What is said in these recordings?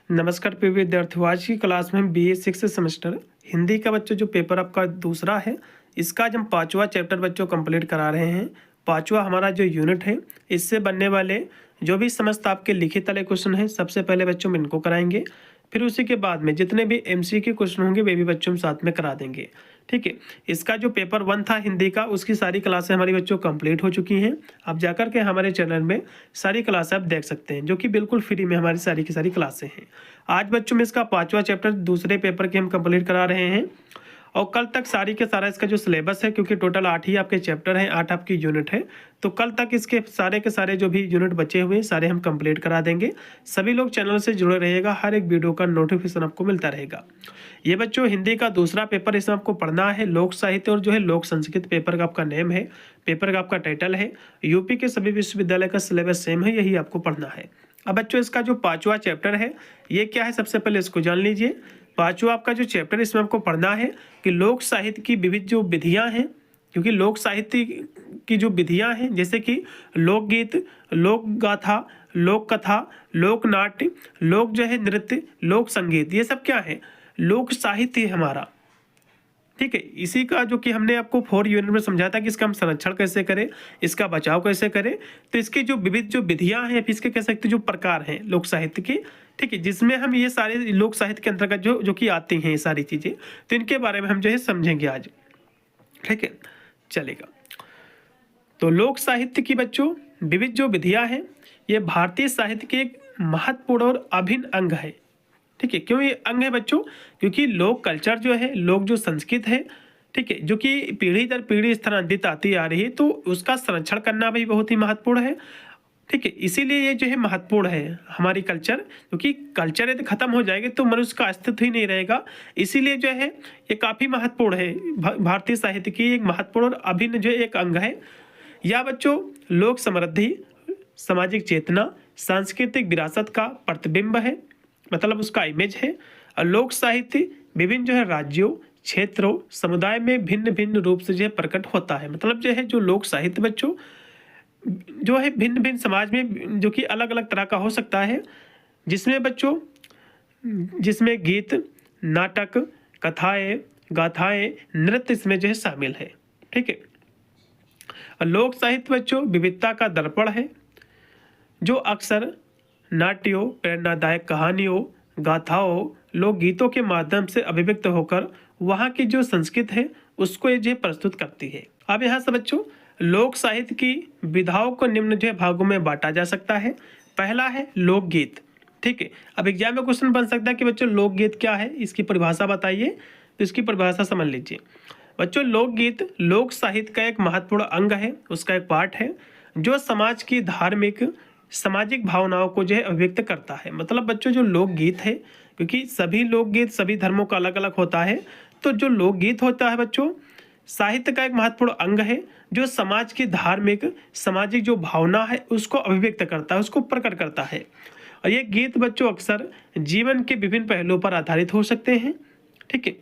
नमस्कार प्रिय विद्यार्थियों, आज की क्लास में हम BA 6 सेमेस्टर हिंदी का बच्चों जो पेपर आपका दूसरा है, इसका आज हम पांचवा चैप्टर बच्चों कंप्लीट करा रहे हैं। पांचवा हमारा जो यूनिट है, इससे बनने वाले जो भी समस्त आपके लिखित वाले क्वेश्चन हैं, सबसे पहले बच्चों में इनको कराएंगे। फिर उसी के बाद में जितने भी MCQ क्वेश्चन होंगे वे भी बच्चों हम साथ में करा देंगे। ठीक है, इसका जो पेपर 1 था हिंदी का, उसकी सारी क्लासें हमारी बच्चों कंप्लीट हो चुकी हैं। आप जाकर के हमारे चैनल में सारी क्लासें आप देख सकते हैं, जो कि बिल्कुल फ्री में हमारी सारी की सारी क्लासें हैं। आज बच्चों में इसका पांचवा चैप्टर दूसरे पेपर के हम कंप्लीट करा रहे हैं और कल तक सारी के सारा इसका जो सिलेबस है, क्योंकि टोटल 8 ही आपके चैप्टर हैं, 8 आपकी यूनिट है, तो कल तक इसके सारे के सारे जो भी यूनिट बचे हुए हैं सारे हम कंप्लीट करा देंगे। सभी लोग चैनल से जुड़े रहिएगा, हर एक वीडियो का नोटिफिकेशन आपको मिलता रहेगा। ये बच्चों हिंदी का दूसरा पेपर, इसमें आपको पढ़ना है लोक साहित्य और जो है लोक संस्कृत। पेपर का आपका नेम है, पेपर का आपका टाइटल है। यूपी के सभी विश्वविद्यालय का सिलेबस सेम है, यही आपको पढ़ना है। अब बच्चों इसका जो पांचवा चैप्टर है ये क्या है, सबसे पहले इसको जान लीजिए। पांचवा आपका जो चैप्टर, इसमें आपको पढ़ना है कि लोक साहित्य की विविध जो विधियां हैं, क्योंकि लोक साहित्य की जो विधियां हैं जैसे कि लोकगीत, लोक गाथा, लोक कथा, लोक नाट्य, लोक जो है नृत्य, लोक संगीत, ये सब क्या है, लोक साहित्य है हमारा। ठीक है, इसी का जो कि हमने आपको 4 यूनिट में समझा था कि इसका हम संरक्षण कैसे करें, इसका बचाव कैसे करें। तो इसकी जो विविध जो विधियां हैं, इसके कह सकते जो प्रकार हैं लोक साहित्य के, ठीक है, जिसमें हम ये सारे लोक साहित्य के अंतर्गत जो कि आती हैं ये सारी चीजें, तो इनके बारे में हम जो है समझेंगे आज। ठीक है, चलेगा। तो लोक साहित्य की बच्चों विविध जो विधियां हैं, ये भारतीय साहित्य के एक महत्वपूर्ण और अभिन्न अंग है। ठीक है, क्यों ये अंग है बच्चों, क्योंकि लोक कल्चर जो है, लोक जो संस्कृत है, ठीक है, जो कि पीढ़ी दर पीढ़ी स्थानांतरित आती आ रही है, तो उसका संरक्षण करना भी बहुत ही महत्वपूर्ण है। ठीक है, इसीलिए ये जो है महत्वपूर्ण है हमारी कल्चर, क्योंकि कल्चर यदि खत्म हो जाएगी तो मनुष्य का अस्तित्व ही नहीं रहेगा। इसीलिए जो है ये काफी महत्वपूर्ण है, भारतीय साहित्य की एक महत्वपूर्ण और अभिन्न जो एक अंग है। यह बच्चों लोक समृद्धि, सामाजिक चेतना, सांस्कृतिक विरासत का प्रतिबिंब है, मतलब उसका इमेज है। और लोक साहित्य विभिन्न जो है राज्यों, क्षेत्रों, समुदाय में भिन्न भिन्न रूप से जो है प्रकट होता है। मतलब जो है जो लोक साहित्य बच्चों जो है भिन्न भिन्न समाज में जो कि अलग अलग तरह का हो सकता है, जिसमें बच्चों जिसमें गीत, नाटक, कथाएं, गाथाएं, नृत्य इसमें जो है शामिल है। ठीक है, और लोक साहित्य बच्चों विविधता का दर्पण है, जो अक्सर नाट्यों, प्रेरणादायक कहानियों, गाथाओं, लोकगीतों के माध्यम से अभिव्यक्त होकर वहाँ की जो संस्कृति है उसको ये जो प्रस्तुत करती है। अब यहाँ से बच्चों लोक साहित्य की विधाओं को निम्न जो भागों में बांटा जा सकता है। पहला है लोकगीत। ठीक है, अब एग्जाम में क्वेश्चन बन सकता है कि बच्चों लोकगीत क्या है, इसकी परिभाषा बताइए। तो इसकी परिभाषा समझ लीजिए बच्चों। लोकगीत लोक साहित्य का एक महत्वपूर्ण अंग है, उसका एक पार्ट है, जो समाज की धार्मिक सामाजिक भावनाओं को जो है अभिव्यक्त करता है। मतलब बच्चों जो लोकगीत है, क्योंकि सभी लोकगीत सभी धर्मों का अलग अलग होता है, तो जो लोकगीत होता है बच्चों साहित्य का एक महत्वपूर्ण अंग है, जो समाज की धार्मिक सामाजिक जो भावना है उसको अभिव्यक्त करता है, उसको प्रकट करता है। और ये गीत बच्चों अक्सर जीवन के विभिन्न पहलुओं पर आधारित हो सकते हैं। ठीक है,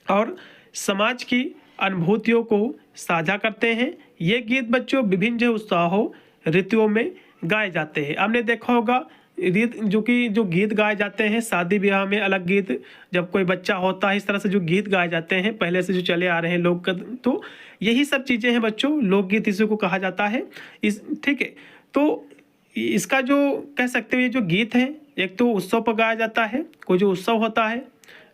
और समाज की अनुभूतियों को साझा करते हैं। ये गीत बच्चों विभिन्न जो उत्साहों, ऋतुओं में गाए जाते हैं। आपने देखा होगा रीत जो गीत गाए जाते हैं शादी ब्याह में, अलग गीत, जब कोई बच्चा होता है, इस तरह से जो गीत गाए जाते हैं पहले से जो चले आ रहे हैं लोग, तो यही सब चीज़ें हैं बच्चों, लोकगीत इसी को कहा जाता है। ठीक है, तो इसका जो कह सकते हो ये जो गीत है, एक तो उत्सव पर गाया जाता है, कोई जो उत्सव होता है,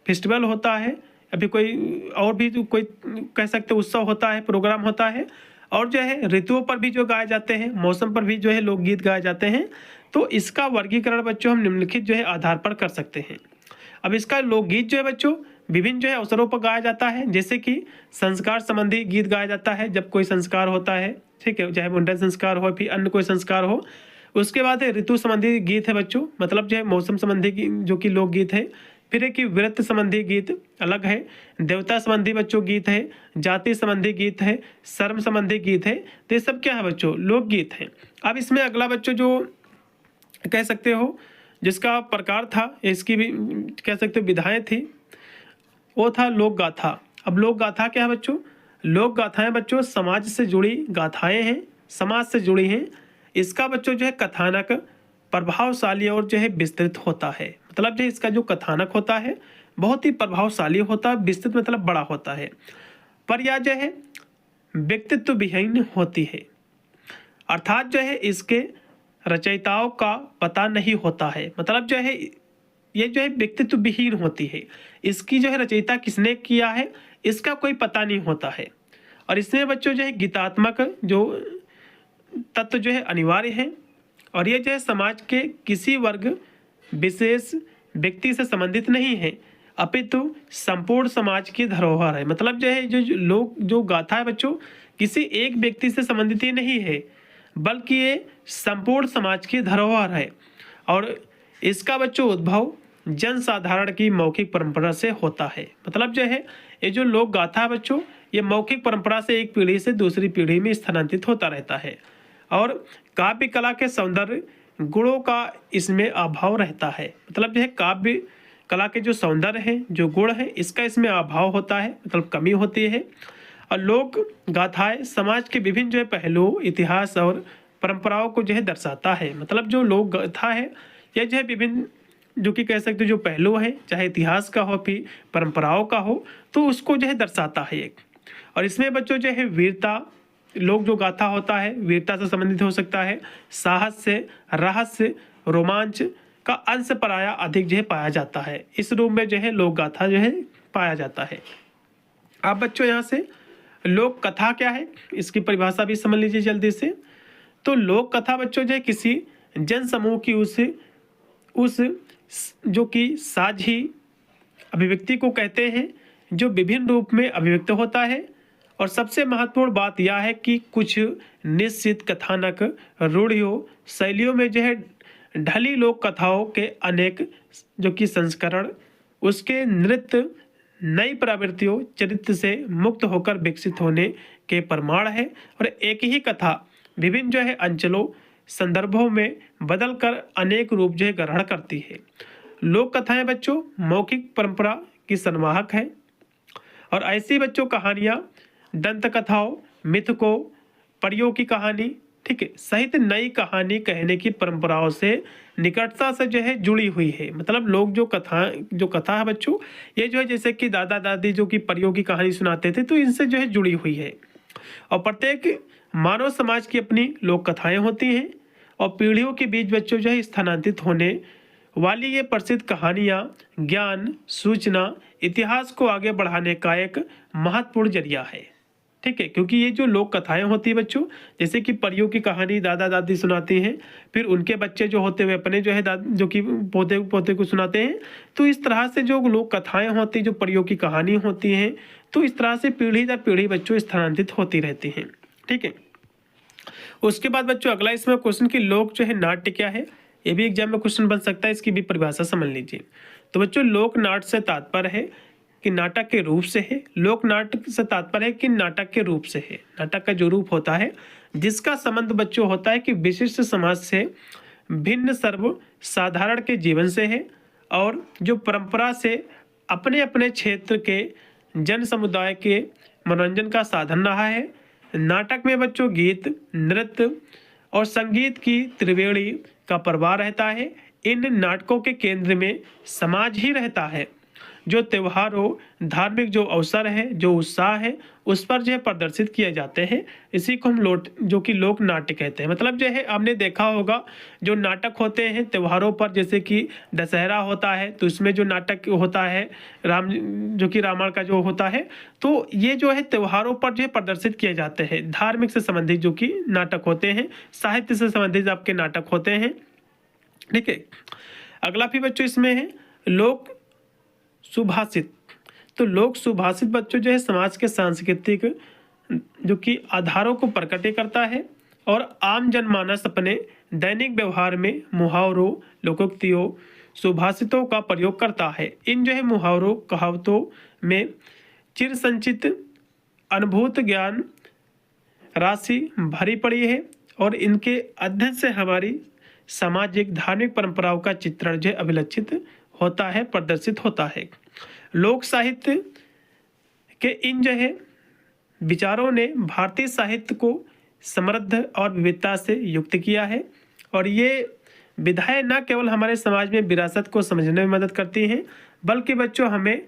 फेस्टिवल होता है, अभी कोई और भी कोई कह सकते उत्सव होता है, प्रोग्राम होता है, और जो है ऋतुओं पर भी जो गाए जाते हैं, मौसम पर भी जो है लोकगीत गाए जाते हैं। तो इसका वर्गीकरण बच्चों हम निम्नलिखित जो है आधार पर कर सकते हैं। अब इसका लोकगीत जो है बच्चों विभिन्न जो है अवसरों पर गाया जाता है, जैसे कि संस्कार संबंधी गीत गाया जाता है जब कोई संस्कार होता है। ठीक है, चाहे मुंडन संस्कार हो फिर अन्य कोई संस्कार हो। उसके बाद है ऋतु संबंधी गीत है बच्चों, मतलब जो है मौसम संबंधी जो कि लोकगीत है। फिर एक व्रत संबंधी गीत अलग है, देवता संबंधी बच्चों गीत है, जाति संबंधी गीत है, शर्म संबंधी गीत है। तो ये सब क्या है बच्चों, लोकगीत है। अब इसमें अगला बच्चों जो कह सकते हो जिसका प्रकार था, इसकी भी कह सकते हो विधाएं थी, वो था लोक गाथा। अब लोक गाथा क्या है बच्चों, लोक गाथाएं बच्चों समाज से जुड़ी गाथाएं हैं, समाज से जुड़ी हैं। इसका बच्चों जो है कथानक प्रभावशाली और जो है विस्तृत होता है। मतलब जो इसका जो कथानक होता है बहुत ही प्रभावशाली होता है, विस्तृत मतलब बड़ा होता है, पर यह जो है व्यक्तित्व विहीन होती है, अर्थात जो है इसके रचयिताओं का पता नहीं होता है। मतलब जो है ये जो है व्यक्तित्व विहीन होती है, इसकी जो है रचयिता किसने किया है इसका कोई पता नहीं होता है। और इसमें बच्चों जो है गीतात्मक जो तत्व जो है अनिवार्य है, और ये जो है समाज के किसी वर्ग विशेष व्यक्ति से संबंधित नहीं है, अपितु संपूर्ण समाज की धरोहर है। मतलब जो है जो लोग जो गाथा है बच्चों किसी एक व्यक्ति से संबंधित ही नहीं है, बल्कि ये संपूर्ण समाज की धरोहर है, और इसका बच्चों उद्भव जन साधारण की मौखिक परंपरा से होता है। मतलब जो है ये जो लोक गाथा है बच्चों ये मौखिक परंपरा से एक पीढ़ी से दूसरी पीढ़ी में स्थानांतरित होता रहता है, और काव्य कला के सौंदर्य गुणों का इसमें अभाव रहता है। मतलब जो है काव्य कला के जो सौंदर्य है जो गुण है इसका इसमें अभाव होता है, मतलब कमी होती है। और लोक गाथाएं समाज के विभिन्न जो है पहलुओं, इतिहास और परंपराओं को जो है दर्शाता है। मतलब जो लोक गाथा है यह जो है विभिन्न जो कि कह सकते हो जो पहलू है, चाहे इतिहास का हो फिर परंपराओं का हो, तो उसको जो है दर्शाता है एक। और इसमें बच्चों जो है वीरता, लोक जो गाथा होता है वीरता से संबंधित हो सकता है, साहस से, रहस्य, रोमांच का अंश पराया अधिक जो है पाया जाता है। इस रूप में जो है लोक गाथा जो है पाया जाता है। अब बच्चों यहाँ से लोक कथा क्या है इसकी परिभाषा भी समझ लीजिए जल्दी से। तो लोक कथा बच्चों जो है किसी जन समूह की उस जो कि साझी अभिव्यक्ति को कहते हैं जो विभिन्न रूप में अभिव्यक्त होता है। और सबसे महत्वपूर्ण बात यह है कि कुछ निश्चित कथानक रूढ़ियों शैलियों में जो है ढली लोक कथाओं के अनेक जो कि संस्करण उसके नृत्य नई प्रवृत्तियों चरित्र से मुक्त होकर विकसित होने के प्रमाण है। और एक ही कथा विभिन्न जो है अंचलों संदर्भों में बदलकर अनेक रूप जो है ग्रहण करती है। लोक कथाएं बच्चों मौखिक परंपरा की संवाहक है, और ऐसी बच्चों कहानियां दंत कथाओं, मिथकों, परियों की कहानी, ठीक है, सहित नई कहानी कहने की परंपराओं से निकटता से जो है जुड़ी हुई है। मतलब लोग जो कथा है बच्चों ये जो है जैसे कि दादा दादी जो कि परियों की कहानी सुनाते थे तो इनसे जो है जुड़ी हुई है। और प्रत्येक मानव समाज की अपनी लोक कथाएं होती हैं, और पीढ़ियों के बीच बच्चों जो है स्थानांतरित होने वाली ये प्रसिद्ध कहानियाँ ज्ञान, सूचना, इतिहास को आगे बढ़ाने का एक महत्वपूर्ण जरिया है। ठीक है, क्योंकि ये जो लोक कथाएं होती है बच्चों जैसे कि परियों की कहानी दादा दादी सुनाती हैं, फिर उनके बच्चे जो होते हुए अपने जो है जो कि पोते पोते को सुनाते हैं, तो इस तरह से जो लोक कथाएं होती जो परियों की कहानी होती हैं तो इस तरह से पीढ़ी दर पीढ़ी बच्चों स्थानांतरित होती रहती हैं। ठीक है, उसके बाद बच्चों अगला इसमें क्वेश्चन की लोक जो है नाट्य क्या है, ये भी एग्जाम में क्वेश्चन बन सकता है, इसकी भी परिभाषा समझ लीजिए। तो बच्चों लोक नाट्य से तात्पर्य है कि नाटक के रूप से है। लोक नाट्य से तात्पर्य है कि नाटक के रूप से है, नाटक का जो रूप होता है जिसका संबंध बच्चों होता है कि विशिष्ट समाज से भिन्न सर्व साधारण के जीवन से है, और जो परंपरा से अपने अपने क्षेत्र के जन समुदाय के मनोरंजन का साधन रहा है। नाटक में बच्चों गीत, नृत्य और संगीत की त्रिवेणी का प्रवाह रहता है। इन नाटकों के केंद्र में समाज ही रहता है। जो त्योहारों, धार्मिक जो अवसर है, जो उत्साह है, उस पर जो है प्रदर्शित किए जाते हैं। इसी को हम जो कि लोक नाट्य कहते हैं। मतलब जो है आपने देखा होगा जो नाटक होते हैं त्योहारों पर, जैसे कि दशहरा होता है तो इसमें जो नाटक होता है जो कि रामायण का जो होता है, तो ये जो है त्योहारों पर जो है प्रदर्शित किए जाते हैं। धार्मिक से संबंधित जो कि नाटक होते हैं, साहित्य से संबंधित आपके नाटक होते हैं। ठीक है, अगला भी बच्चों इसमें है लोक सुभाषित। तो लोक सुभाषित बच्चों जो है समाज के सांस्कृतिक जो कि आधारों को प्रकट करता है, और आम जनमानस अपने दैनिक व्यवहार में मुहावरों, लोकोक्तियों, सुभाषितों का प्रयोग करता है। इन जो है मुहावरों, कहावतों में चिर संचित अनुभूत ज्ञान राशि भरी पड़ी है, और इनके अध्ययन से हमारी सामाजिक धार्मिक परंपराओं का चित्रण जो अभिलक्षित होता है, प्रदर्शित होता है। लोक साहित्य के इन जो है विचारों ने भारतीय साहित्य को समृद्ध और विविधता से युक्त किया है, और ये विधाएं न केवल हमारे समाज में विरासत को समझने में मदद करती हैं, बल्कि बच्चों हमें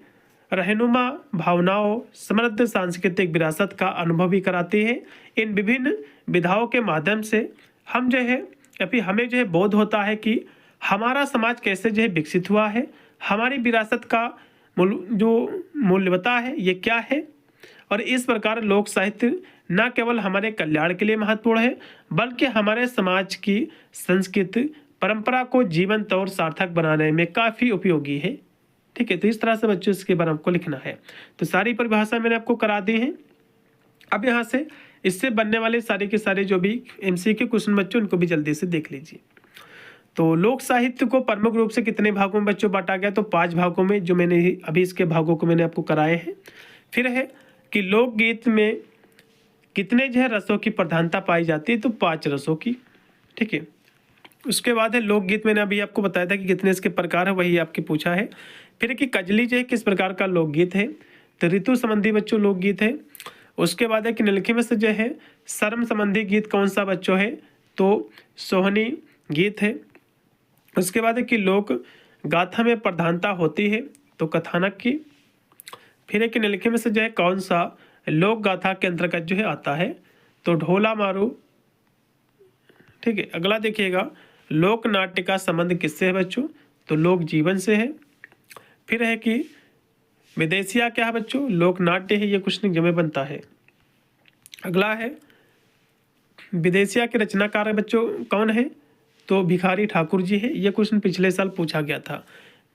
रहनुमा भावनाओं, समृद्ध सांस्कृतिक विरासत का अनुभव भी कराती है। इन विभिन्न विधाओं के माध्यम से हम जो है या फिर हमें जो है बोध होता है कि हमारा समाज कैसे जो है विकसित हुआ है, हमारी विरासत का जो मूल्यवता है ये क्या है। और इस प्रकार लोक साहित्य न केवल हमारे कल्याण के लिए महत्वपूर्ण है, बल्कि हमारे समाज की संस्कृति परंपरा को जीवंत और सार्थक बनाने में काफ़ी उपयोगी है। ठीक है, तो इस तरह से बच्चों इसके बारे में आपको लिखना है। तो सारी परिभाषा मैंने आपको करा दी है। अब यहाँ से इससे बनने वाले सारे के सारे जो भी MCQ क्वेश्चन बच्चों उनको भी जल्दी से देख लीजिए। तो लोक साहित्य को प्रमुख रूप से कितने भागों में बच्चों बांटा गया, तो 5 भागों में, जो मैंने अभी इसके भागों को मैंने आपको कराए हैं। फिर है कि लोकगीत में कितने जो है रसों की प्रधानता पाई जाती है, तो 5 रसों की। ठीक है, उसके बाद है लोकगीत, मैंने अभी आपको बताया था कि कितने इसके प्रकार है, वही आपके पूछा है। फिर है कि कजली जो है किस प्रकार का लोकगीत है, तो ऋतु संबंधी बच्चों लोकगीत है। उसके बाद है कि निम्नलिखित में से जो है शर्म संबंधी गीत कौन सा बच्चों है, तो सोहनी गीत है। उसके बाद है कि लोक गाथा में प्रधानता होती है, तो कथानक की। फिर है कि निम्नलिखित में से जो है कौन सा लोक गाथा के अंतर्गत जो है आता है, तो ढोला मारू। ठीक है, अगला देखिएगा लोक नाट्य का संबंध किससे है बच्चों, तो लोक जीवन से है। फिर है कि विदेशिया क्या है बच्चों, लोक नाट्य है, ये क्वेश्चन एग्जाम में बनता है। अगला है विदेशिया के रचनाकार बच्चों कौन है, तो भिखारी ठाकुर जी है, ये क्वेश्चन पिछले साल पूछा गया था।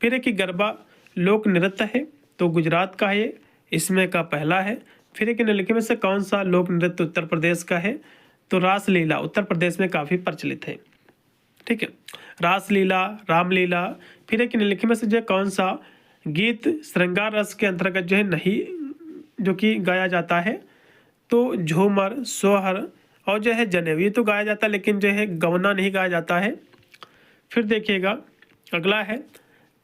फिर है कि गरबा लोक नृत्य है, तो गुजरात का है, इसमें का पहला है। फिर है कि निम्नलिखित में से कौन सा लोक नृत्य उत्तर प्रदेश का है, तो रासलीला उत्तर प्रदेश में काफ़ी प्रचलित है। ठीक है, रासलीला, रामलीला। फिर है कि निम्नलिखित में से जो कौन सा गीत श्रृंगार रस के अंतर्गत जो है नहीं जो कि गाया जाता है, तो झूमर, सोहर और जो है जनेऊ, ये तो गाया जाता है, लेकिन जो है गवना नहीं गाया जाता है। फिर देखिएगा अगला है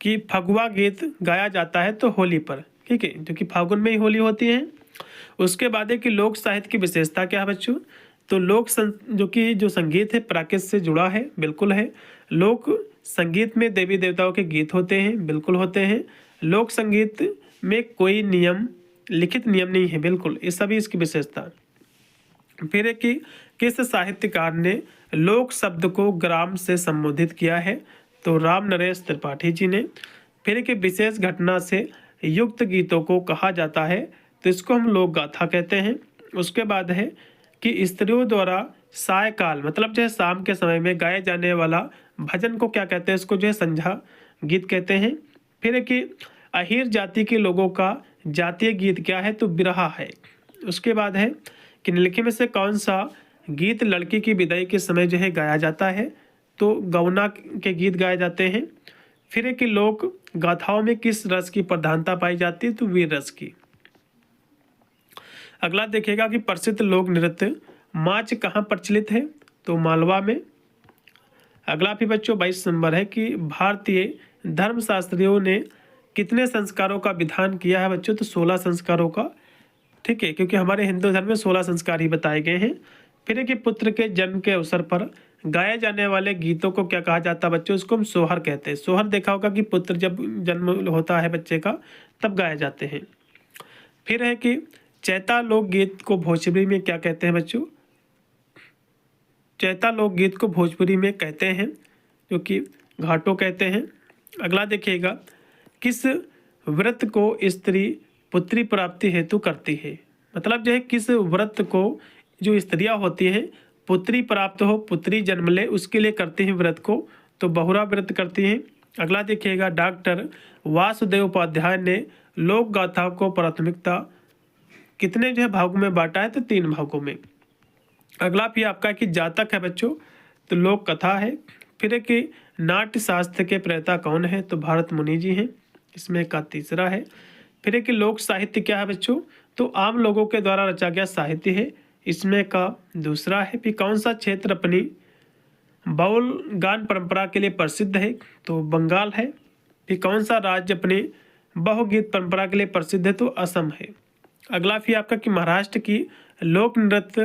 कि फगुआ गीत गाया जाता है, तो होली पर। ठीक है, जो कि फागुन में ही होली होती है। उसके बाद है कि लोक साहित्य की विशेषता क्या है बच्चों, तो जो संगीत है प्राकृत से जुड़ा है, बिल्कुल है। लोक संगीत में देवी देवताओं के गीत होते हैं, बिल्कुल होते हैं। लोक संगीत में कोई नियम, लिखित नियम नहीं है, बिल्कुल, ये सभी इसकी विशेषता। फिर है कि किस साहित्यकार ने लोक शब्द को ग्राम से संबोधित किया है, तो राम नरेश त्रिपाठी जी ने। फिर है कि विशेष घटना से युक्त गीतों को कहा जाता है, तो इसको हम लोक गाथा कहते हैं। उसके बाद है कि स्त्रियों द्वारा सायकाल मतलब जो है शाम के समय में गाए जाने वाला भजन को क्या कहते हैं, इसको जो है संध्या गीत कहते हैं। फिर है कि अहीर जाति के लोगों का जातीय गीत क्या है, तो बिरहा है। उसके बाद है कि निम्नलिखित में से कौन सा गीत लड़की की विदाई के समय जो है गाया जाता है, तो गौना के गीत गाए जाते हैं। फिर है कि लोक गाथाओं में किस रस की प्रधानता पाई जाती है, तो वीर रस की। अगला देखिएगा कि प्रसिद्ध लोक नृत्य माच कहाँ प्रचलित है, तो मालवा में। अगला भी बच्चों 22 नंबर है कि भारतीय धर्मशास्त्रियों ने कितने संस्कारों का विधान किया है बच्चों, तो 16 संस्कारों का। ठीक है, क्योंकि हमारे हिंदू धर्म में 16 संस्कार ही बताए गए हैं। फिर है कि पुत्र के जन्म के अवसर पर गाए जाने वाले गीतों को क्या कहा जाता है बच्चों, उसको हम सोहर कहते हैं। सोहर देखा होगा कि पुत्र जब जन्म होता है बच्चे का तब गाए जाते हैं। फिर है कि चैता लोकगीत को भोजपुरी में क्या कहते हैं बच्चों, चैता लोकगीत को भोजपुरी में कहते हैं जो कि घाटों कहते हैं। अगला देखिएगा किस व्रत को स्त्री पुत्री प्राप्ति हेतु करती है, मतलब जो है किस व्रत को जो स्त्रियां होती हैं पुत्री प्राप्त हो, पुत्री जन्म ले, उसके लिए करती हैं व्रत को, तो बहुरा व्रत करती हैं। अगला देखिएगा डॉक्टर वासुदेव उपाध्याय ने लोक गाथा को प्राथमिकता कितने जो है भागों में बांटा है, तो 3 भागों में। अगला भी आपका कि जातक है बच्चों, तो लोक कथा है। फिर है कि नाट्य शास्त्र के प्रेता कौन है, तो भारत मुनि जी हैं, इसमें का तीसरा है। फिर है कि लोक साहित्य क्या है बच्चों, तो आम लोगों के द्वारा रचा गया साहित्य है, इसमें का दूसरा है। फिर कौन सा क्षेत्र अपनी बाउल गान परंपरा के लिए प्रसिद्ध है, तो बंगाल है। फिर कौन सा राज्य अपने बहुगीत परंपरा के लिए प्रसिद्ध है, तो असम है। अगला फिर आपका कि महाराष्ट्र की लोक नृत्य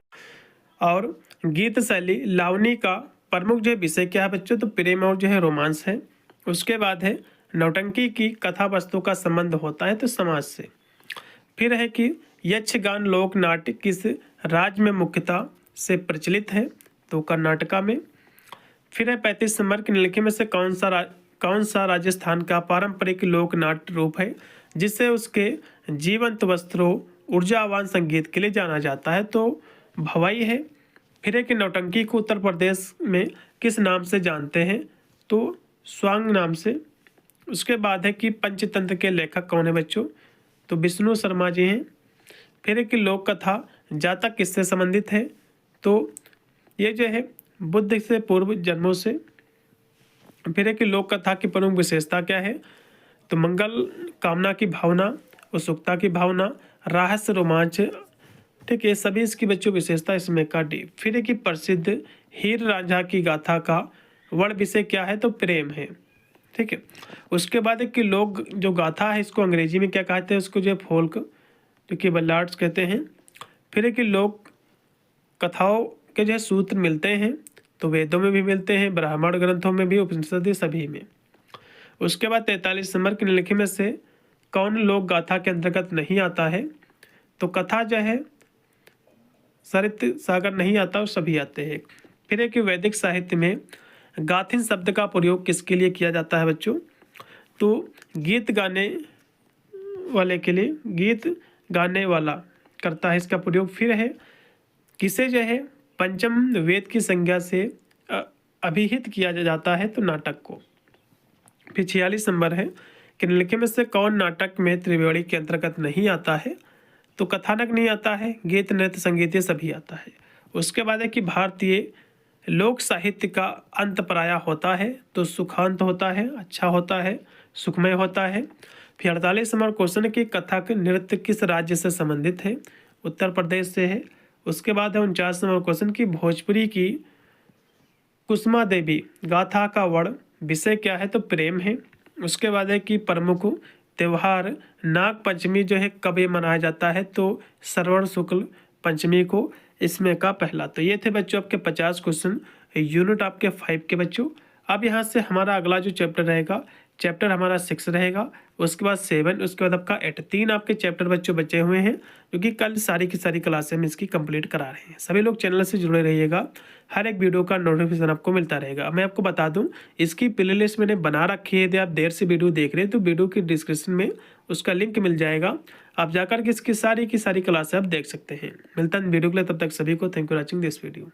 और गीत शैली लावनी का प्रमुख जो विषय क्या है बच्चों, तो प्रेम और जो है रोमांस है। उसके बाद है नौटंकी की कथा वस्तु का संबंध होता है तो समाज से। फिर है कि यक्षगान लोक नाट्य किस राज्य में मुख्यतः से प्रचलित है, तो कर्नाटका में। फिर है 35 नंबर के निम्नलिखित में से कौन सा राजस्थान का पारंपरिक लोक नाट्य रूप है जिससे उसके जीवंत वस्त्रों ऊर्जावान संगीत के लिए जाना जाता है, तो भवाई है। फिर है कि नौटंकी को उत्तर प्रदेश में किस नाम से जानते हैं, तो स्वांग नाम से। उसके बाद है कि पंचतंत्र के लेखक कौन है बच्चों, तो विष्णु शर्मा जी हैं। फिर है कि लोक कथा जातक किससे संबंधित है, तो ये जो है बुद्ध से पूर्व जन्मों से। फिर है कि लोक कथा की प्रमुख विशेषता क्या है, तो मंगल कामना की भावना, उत्सुकता की भावना, रहस्य, रोमांच, ठीक है, सभी इसकी बच्चों विशेषता इसमें का डी। फिर है कि प्रसिद्ध हीर रांझा की गाथा का वर्ण विषय क्या है, तो प्रेम है, ठीक है। उसके बाद है कि लोक जो गाथा है इसको अंग्रेजी में क्या कहते हैं, उसको जो है फोल्क, जो कि बल्लाड्स कहते हैं। फिर है कि लोक कथाओं के जो है सूत्र मिलते हैं, तो वेदों में भी मिलते हैं, ब्राह्मण ग्रंथों में भी, उपनिषद सभी में। उसके बाद 43 नंबर के निम्नलिखित में से कौन लोक गाथा के अंतर्गत नहीं आता है, तो कथा जो है सरित सागर नहीं आता और सभी आते हैं। फिर है कि वैदिक साहित्य में गाथिन शब्द का प्रयोग किसके लिए किया जाता है बच्चों, तो गीत गाने वाले के लिए, गीत गाने वाला करता है इसका प्रयोग। फिर है किसे जो है पंचम वेद की संज्ञा से अभिहित किया जाता है, तो नाटक को। फिर 46 नंबर है कि निम्नलिखित में से कौन नाटक में त्रिवेणी के अंतर्गत नहीं आता है, तो कथानक नहीं आता है, गीत नृत्य संगीत ये सभी आता है। उसके बाद है कि भारतीय लोक साहित्य का अंत प्रायः होता है, तो सुखांत होता है, अच्छा होता है, सुखमय होता है। फिर 48 नंबर क्वेश्चन की कथक नृत्य किस राज्य से संबंधित है, उत्तर प्रदेश से है। उसके बाद है 49 नंबर क्वेश्चन की भोजपुरी की कुसुमा देवी गाथा का वर्ण विषय क्या है, तो प्रेम है। उसके बाद है कि प्रमुख त्यौहार नाग पंचमी जो है कब ये मनाया जाता है, तो श्रवण शुक्ल पंचमी को इसमें का पहला। तो ये थे बच्चों आपके 50 क्वेश्चन यूनिट आपके 5 के बच्चों। अब यहाँ से हमारा अगला जो चैप्टर रहेगा, चैप्टर हमारा 6 रहेगा, उसके बाद 7, उसके बाद आपका 8, 3 आपके चैप्टर बच्चों बचे हुए हैं, क्योंकि कल सारी की सारी क्लासें हम इसकी कंप्लीट करा रहे हैं। सभी लोग चैनल से जुड़े रहिएगा, हर एक वीडियो का नोटिफिकेशन आपको मिलता रहेगा। मैं आपको बता दूं इसकी प्लेलिस्ट मैंने बना रखी है, यदि आप देर से वीडियो देख रहे हैं तो वीडियो की डिस्क्रिप्शन में उसका लिंक मिल जाएगा, आप जाकर के इसकी सारी की सारी क्लासें आप देख सकते हैं। मिलता है वीडियो के लिए, तब तक सभी को thank you watching this video.